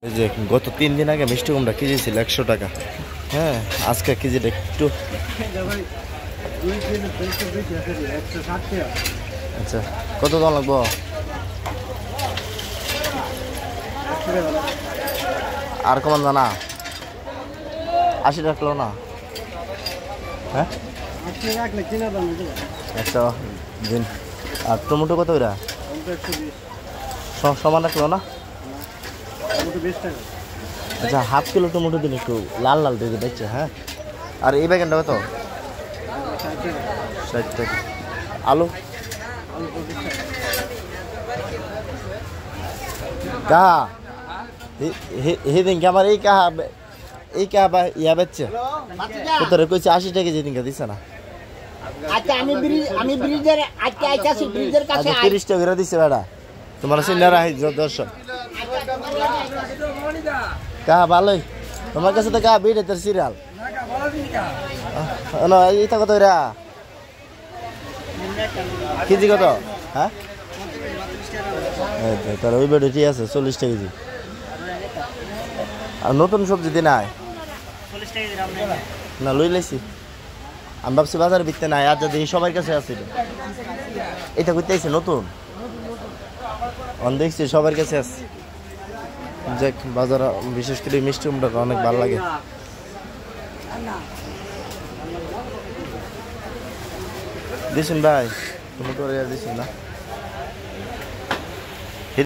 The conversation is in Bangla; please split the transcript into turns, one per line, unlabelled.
এই যে গত 3 দিন আগে মিষ্টি কুমড়া কেজি ছিল 100 টাকা। হ্যাঁ, আজকে কেজিটা একটু আচ্ছা, কত দাম লাগবো? আর কমান জানা 80 টাকা কিলো না? হ্যাঁ, একটা দিন। আর টমেটো কত ওরা? সব সমান রাখলো না? আচ্ছা, হাফ কিলো টমেটো দিন, একটু লাল লাল দিয়ে দেখছে। হ্যাঁ, আর এই ব্যাগেনটা কত? 60 টাকা। আলু কাহা হে দিন আমার এই কাহা ইয়া বেচছে কোথায় কইছে 80 টাকা যেদিন দিছে না।
আচ্ছা, আমি ব্রিজের আজকে আইতাছি, ব্রিজের কাছে
30 টাকা করে দিছে বেটা। তোমার সিনারা হাই দর্শক কাহা ভালোই, তোমার কাছে তো কাহা বিড়ে তোর সিরিয়াল না। এইটা কত এরা কেজি কত? হ্যাঁ, তার ওই বেড ঠিক আছে 40 টাকা কেজি। আর নতুন সবজি দিন আয় না, লই লাইছি আমি, ভাবছি বাজারে বিকতে নাই। আর যদি সবার কাছে আছে এটা করতে আইছে নতুন, অন দেখছি সবার কাছে আছে। যাক, বাজার বিশেষ করে মিষ্টি কুমড়াটা অনেক ভালো লাগে। দিছেন ভাই, টমেটো দিছেন না?